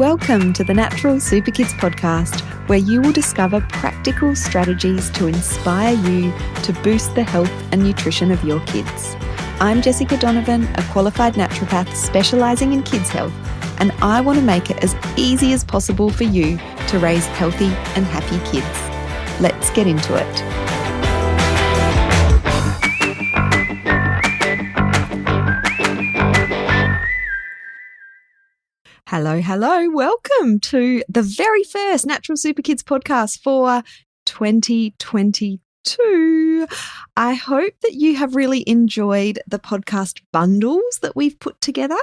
Welcome to the Natural Super Kids podcast, where you will discover practical strategies to inspire you to boost the health and nutrition of your kids. I'm Jessica Donovan, a qualified naturopath specialising in kids' health, and I want to make it as easy as possible for you to raise healthy and happy kids. Let's get into it. Hello. Welcome to the very first Natural Super Kids podcast for 2022. I hope that you have really enjoyed the podcast bundles that we've put together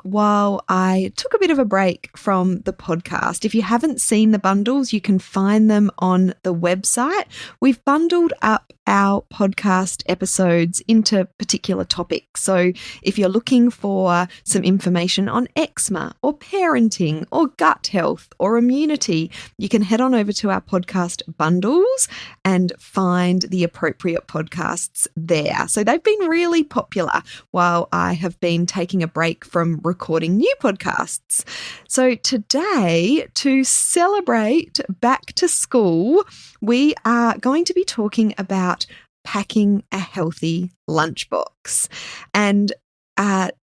while I took a bit of a break from the podcast. If you haven't seen the bundles, you can find them on the website. We've bundled up our podcast episodes into particular topics. So if you're looking for some information on eczema or parenting or gut health or immunity, you can head on over to our podcast bundles and find the appropriate podcasts there. So they've been really popular while I have been taking a break from recording new podcasts. So today, to celebrate back to school, we are going to be talking about packing a healthy lunchbox. And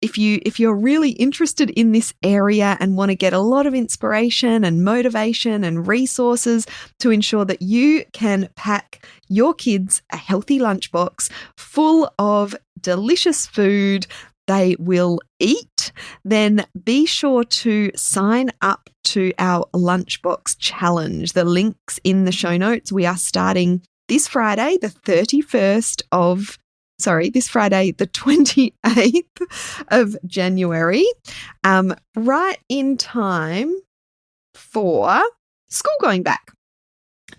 if you're really interested in this area and want to get a lot of inspiration and motivation and resources to ensure that you can pack your kids a healthy lunchbox full of delicious food they will eat, then be sure to sign up to our Lunchbox challenge. The link's in the show notes. We are starting this Friday, the 28th of January, right in time for school going back.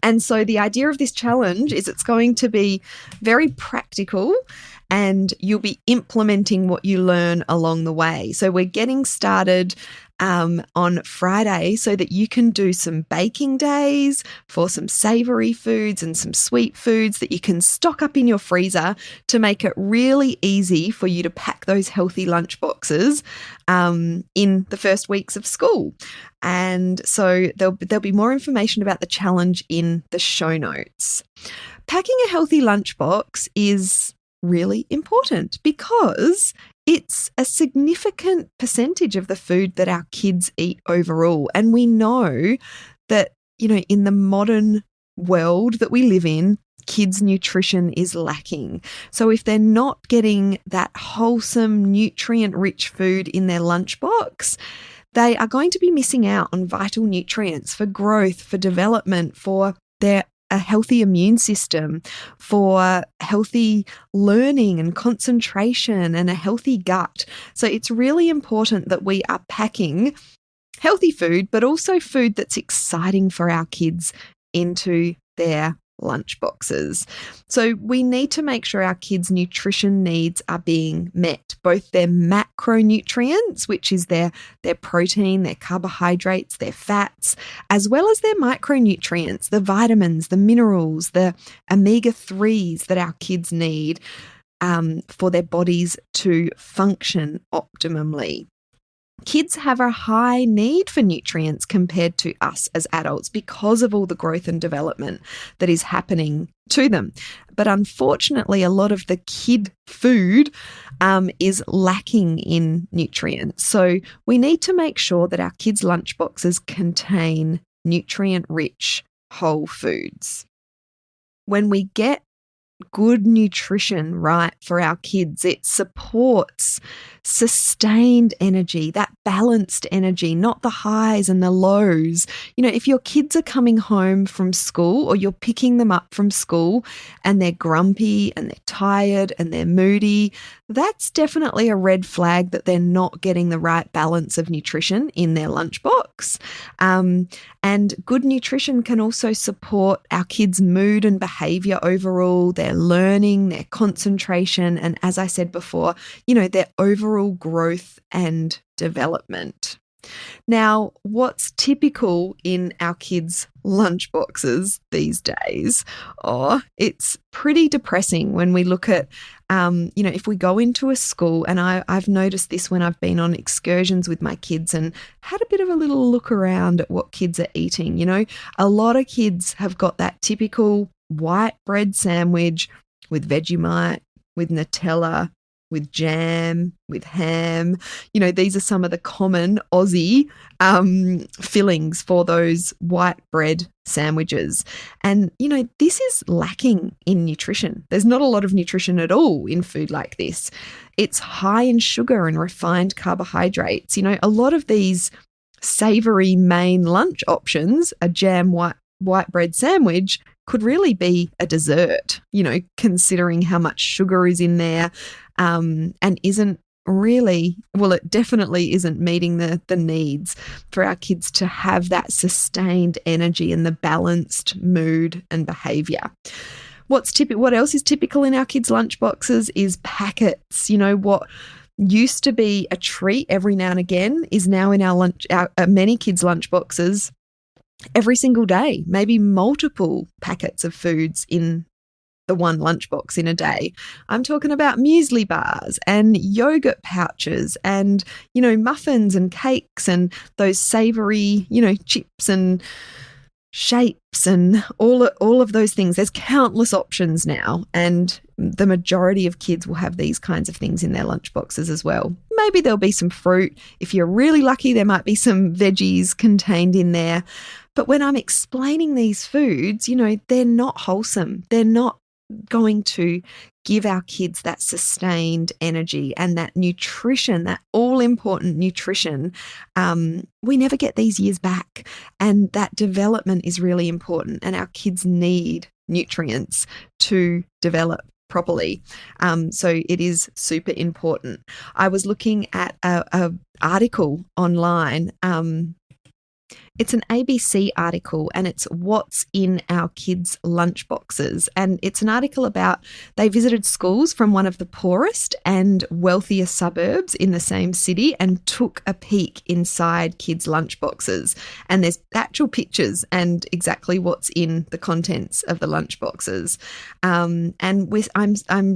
And so the idea of this challenge is it's going to be very practical and you'll be implementing what you learn along the way. So we're getting started on Friday so that you can do some baking days for some savoury foods and some sweet foods that you can stock up in your freezer to make it really easy for you to pack those healthy lunch boxes in the first weeks of school. And so there'll be more information about the challenge in the show notes. Packing a healthy lunchbox is really important because it's a significant percentage of the food that our kids eat overall. And we know that, in the modern world that we live in, kids' nutrition is lacking. So if they're not getting that wholesome, nutrient-rich food in their lunchbox, they are going to be missing out on vital nutrients for growth, for development, for a healthy immune system, for healthy learning and concentration and a healthy gut. So it's really important that we are packing healthy food, but also food that's exciting for our kids into their lunch boxes. So we need to make sure our kids' nutrition needs are being met, both their macronutrients, which is their protein, their carbohydrates, their fats, as well as their micronutrients, the vitamins, the minerals, the omega-3s that our kids need for their bodies to function optimally. Kids have a high need for nutrients compared to us as adults because of all the growth and development that is happening to them. But unfortunately, a lot of the kid food is lacking in nutrients. So we need to make sure that our kids' lunchboxes contain nutrient-rich whole foods. When we get good nutrition right for our kids, it supports sustained energy, that balanced energy, not the highs and the lows. If your kids are coming home from school or you're picking them up from school and they're grumpy and they're tired and they're moody, that's definitely a red flag that they're not getting the right balance of nutrition in their lunchbox. And good nutrition can also support our kids' mood and behaviour overall, their learning, their concentration, and as I said before, their overall growth and development. Now, what's typical in our kids' lunchboxes these days? Oh, it's pretty depressing when we look at, if we go into a school, and I've noticed this when I've been on excursions with my kids and had a bit of a little look around at what kids are eating. A lot of kids have got that typical white bread sandwich with Vegemite, with Nutella, with jam, with ham. These are some of the common Aussie fillings for those white bread sandwiches. And, this is lacking in nutrition. There's not a lot of nutrition at all in food like this. It's high in sugar and refined carbohydrates. A lot of these savoury main lunch options, a jam white bread sandwich, could really be a dessert, considering how much sugar is in there, and isn't really, well, it definitely isn't meeting the needs for our kids to have that sustained energy and the balanced mood and behaviour. What else is typical in our kids' lunchboxes is packets. What used to be a treat every now and again is now in our many kids' lunchboxes every single day, maybe multiple packets of foods in the one lunchbox in a day. I'm talking about muesli bars and yogurt pouches and, muffins and cakes and those savoury, chips and shapes and all of those things. There's countless options now, and the majority of kids will have these kinds of things in their lunchboxes as well. Maybe there'll be some fruit. If you're really lucky, there might be some veggies contained in there. But when I'm explaining these foods, they're not wholesome. They're not going to give our kids that sustained energy and that nutrition, that all-important nutrition. We never get these years back, and that development is really important, and our kids need nutrients to develop properly. So it is super important. I was looking at a article online. It's an ABC article, and it's what's in our kids' lunchboxes. And it's an article about they visited schools from one of the poorest and wealthier suburbs in the same city and took a peek inside kids' lunchboxes. And there's actual pictures and exactly what's in the contents of the lunchboxes. I'm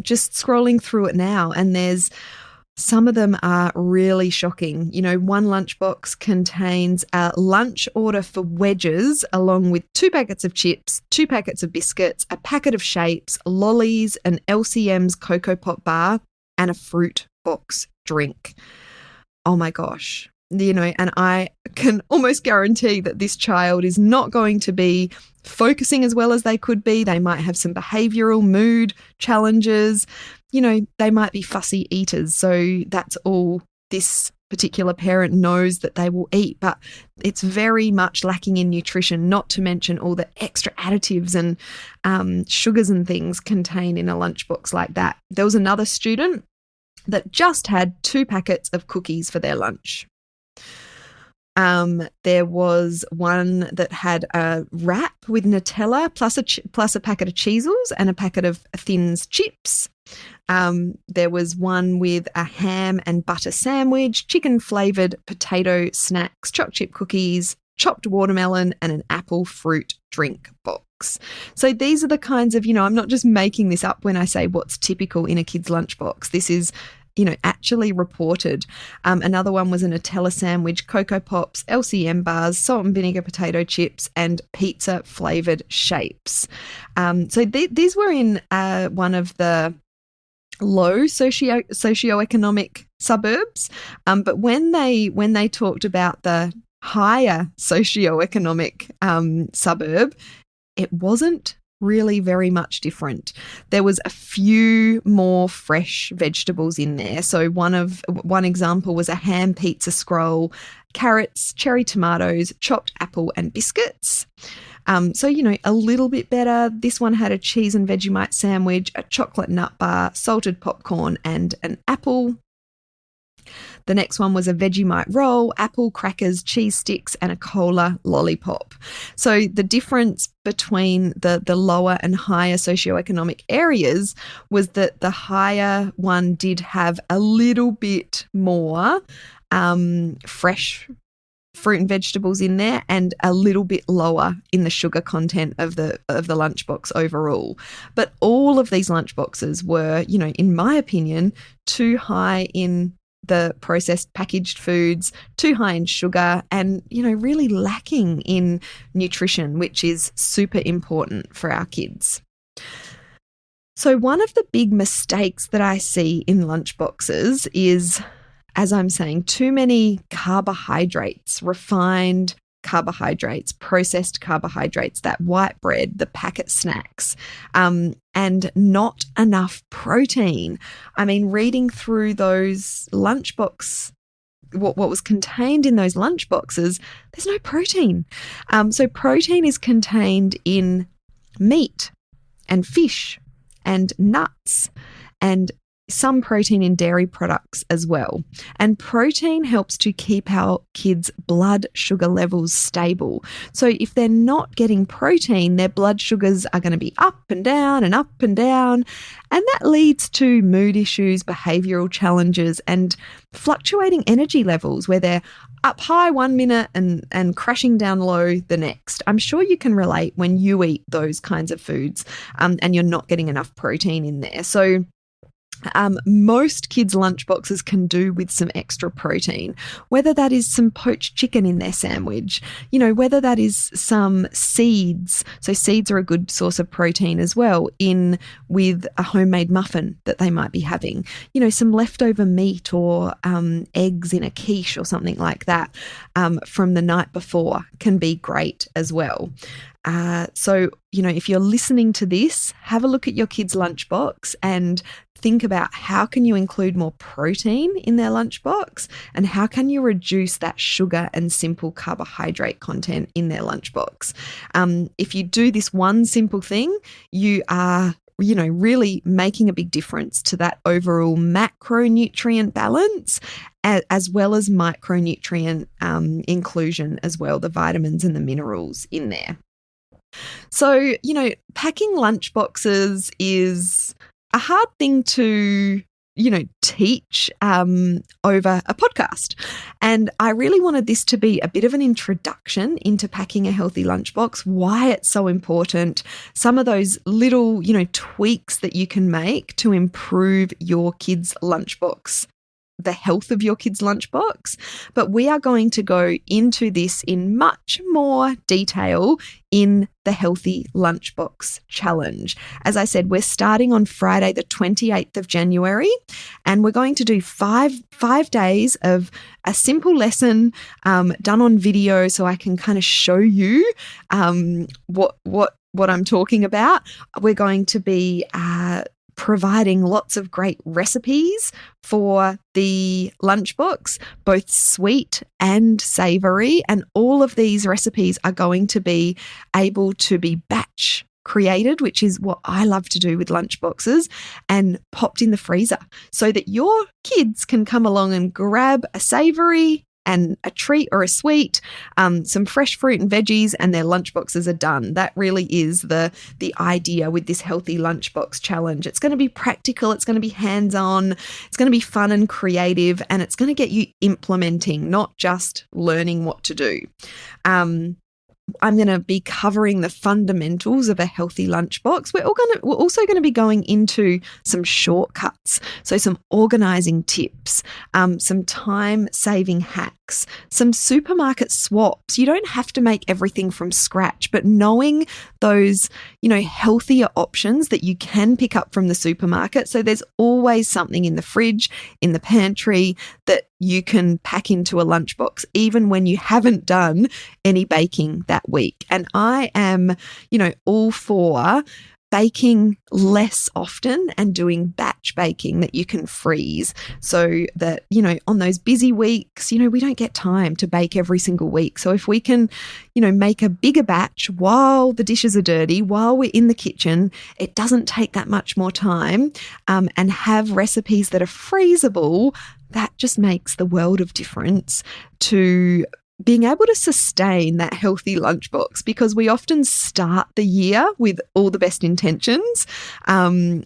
just scrolling through it now, and there's some of them are really shocking. One lunchbox contains a lunch order for wedges, along with 2 packets of chips, 2 packets of biscuits, a packet of shapes, lollies, an LCM's Cocoa Pop bar, and a fruit box drink. Oh my gosh. And I can almost guarantee that this child is not going to be focusing as well as they could be. They might have some behavioural mood challenges. They might be fussy eaters. So that's all this particular parent knows that they will eat, but it's very much lacking in nutrition, not to mention all the extra additives and sugars and things contained in a lunchbox like that. There was another student that just had 2 packets of cookies for their lunch. There was one that had a wrap with Nutella plus a packet of Cheezels and a packet of Thins chips. There was one with a ham and butter sandwich, chicken-flavoured potato snacks, choc chip cookies, chopped watermelon, and an apple fruit drink box. So these are the kinds of, I'm not just making this up when I say what's typical in a kid's lunchbox. This is actually reported. Another one was a Nutella sandwich, Cocoa Pops, LCM bars, salt and vinegar potato chips, and pizza flavoured shapes. So these were in one of the low socioeconomic suburbs. But when they talked about the higher socioeconomic suburb, it wasn't really very much different. There was a few more fresh vegetables in there. So one example was a ham pizza scroll, carrots, cherry tomatoes, chopped apple and biscuits. So a little bit better. This one had a cheese and Vegemite sandwich, a chocolate nut bar, salted popcorn, and an apple. The next one was a Vegemite roll, apple, crackers, cheese sticks, and a cola lollipop. So the difference between the lower and higher socioeconomic areas was that the higher one did have a little bit more fresh fruit and vegetables in there, and a little bit lower in the sugar content of the lunchbox overall. But all of these lunchboxes were, in my opinion, too high in the processed packaged foods, too high in sugar, and, really lacking in nutrition, which is super important for our kids. So one of the big mistakes that I see in lunchboxes is, as I'm saying, too many carbohydrates, refined carbohydrates, processed carbohydrates, that white bread, the packet snacks, and not enough protein. I mean, reading through those lunchbox, what was contained in those lunchboxes, there's no protein. So protein is contained in meat and fish and nuts and some protein in dairy products as well. And protein helps to keep our kids' blood sugar levels stable. So if they're not getting protein, their blood sugars are going to be up and down and up and down. And that leads to mood issues, behavioural challenges, and fluctuating energy levels where they're up high 1 minute and crashing down low the next. I'm sure you can relate when you eat those kinds of foods and you're not getting enough protein in there. So most kids' lunchboxes can do with some extra protein, whether that is some poached chicken in their sandwich, whether that is some seeds. So seeds are a good source of protein as well, in with a homemade muffin that they might be having, some leftover meat or eggs in a quiche or something like that from the night before can be great as well. So, if you're listening to this, have a look at your kids' lunchbox and think about how can you include more protein in their lunchbox and how can you reduce that sugar and simple carbohydrate content in their lunchbox. If you do this one simple thing, you are really making a big difference to that overall macronutrient balance, as well as micronutrient inclusion as well, the vitamins and the minerals in there. So, packing lunchboxes is a hard thing to, teach over a podcast. And I really wanted this to be a bit of an introduction into packing a healthy lunchbox, why it's so important, some of those little, tweaks that you can make to improve your kids' lunchbox, the health of your kids' lunchbox. But we are going to go into this in much more detail in the Healthy Lunchbox Challenge. As I said, we're starting on Friday, the 28th of January, and we're going to do five days of a simple lesson done on video so I can kind of show you what I'm talking about. We're going to be providing lots of great recipes for the lunchbox, both sweet and savoury, and all of these recipes are going to be able to be batch created, which is what I love to do with lunchboxes, and popped in the freezer so that your kids can come along and grab a savoury and a treat or a sweet, some fresh fruit and veggies, and their lunchboxes are done. That really is the idea with this Healthy Lunchbox Challenge. It's going to be practical, it's going to be hands-on, it's going to be fun and creative, and it's going to get you implementing, not just learning what to do. I'm going to be covering the fundamentals of a healthy lunchbox. We're also going to be going into some shortcuts, so some organising tips, some time-saving hacks, some supermarket swaps. You don't have to make everything from scratch, but knowing those, healthier options that you can pick up from the supermarket. So there's always something in the fridge, in the pantry that you can pack into a lunchbox, even when you haven't done any baking that week. And I am, all for baking less often and doing batch baking that you can freeze so that, on those busy weeks, we don't get time to bake every single week. So if we can, make a bigger batch while the dishes are dirty, while we're in the kitchen, it doesn't take that much more time, and have recipes that are freezable, that just makes the world of difference to being able to sustain that healthy lunchbox, because we often start the year with all the best intentions. And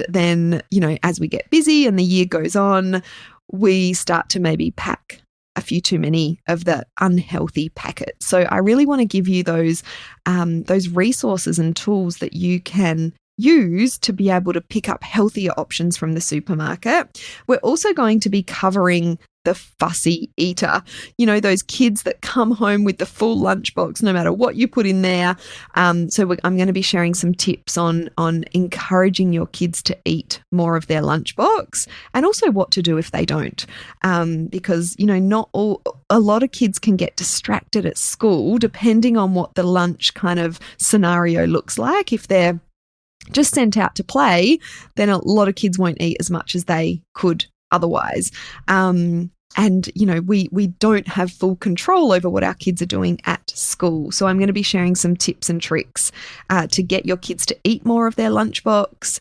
then, as we get busy and the year goes on, we start to maybe pack a few too many of the unhealthy packets. So I really want to give you those resources and tools that you can use to be able to pick up healthier options from the supermarket. We're also going to be covering the fussy eater, those kids that come home with the full lunchbox, no matter what you put in there. I'm going to be sharing some tips on encouraging your kids to eat more of their lunchbox, and also what to do if they don't. Because, a lot of kids can get distracted at school depending on what the lunch kind of scenario looks like. If they're just sent out to play, then a lot of kids won't eat as much as they could otherwise. And, we don't have full control over what our kids are doing at school. So I'm going to be sharing some tips and tricks to get your kids to eat more of their lunchbox,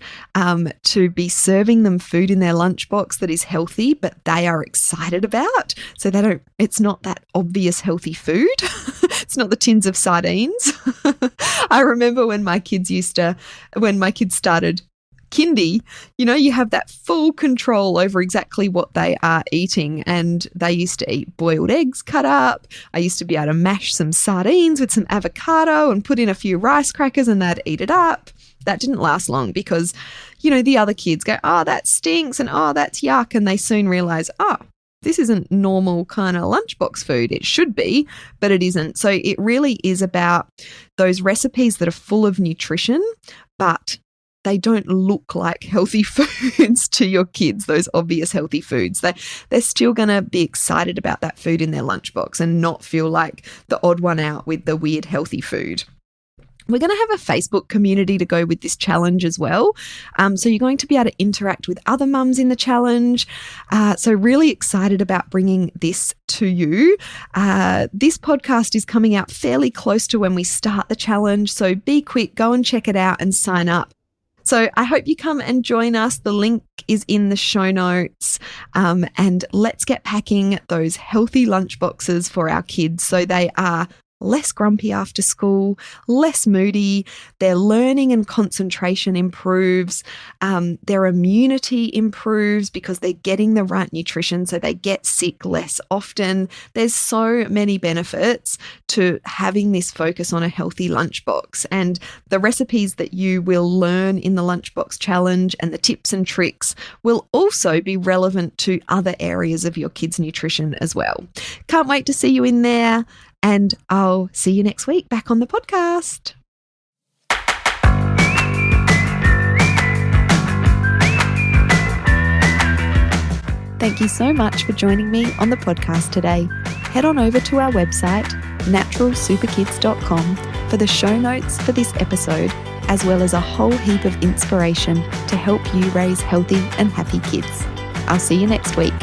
to be serving them food in their lunchbox that is healthy, but they are excited about. So it's not that obvious healthy food. It's not the tins of sardines. I remember when my kids started kindy, you have that full control over exactly what they are eating. And they used to eat boiled eggs cut up. I used to be able to mash some sardines with some avocado and put in a few rice crackers and they'd eat it up. That didn't last long because, the other kids go, oh, that stinks and oh, that's yuck. And they soon realize, oh, this isn't normal kind of lunchbox food. It should be, but it isn't. So it really is about those recipes that are full of nutrition, but they don't look like healthy foods to your kids, those obvious healthy foods. They're still going to be excited about that food in their lunchbox and not feel like the odd one out with the weird healthy food. We're going to have a Facebook community to go with this challenge as well. So you're going to be able to interact with other mums in the challenge. So really excited about bringing this to you. This podcast is coming out fairly close to when we start the challenge. So be quick, go and check it out and sign up. So I hope you come and join us. The link is in the show notes. And let's get packing those healthy lunchboxes for our kids so they are less grumpy after school, less moody, their learning and concentration improves, their immunity improves because they're getting the right nutrition, so they get sick less often. There's so many benefits to having this focus on a healthy lunchbox, and the recipes that you will learn in the Lunchbox Challenge and the tips and tricks will also be relevant to other areas of your kids' nutrition as well. Can't wait to see you in there. And I'll see you next week back on the podcast. Thank you so much for joining me on the podcast today. Head on over to our website, naturalsuperkids.com, for the show notes for this episode, as well as a whole heap of inspiration to help you raise healthy and happy kids. I'll see you next week.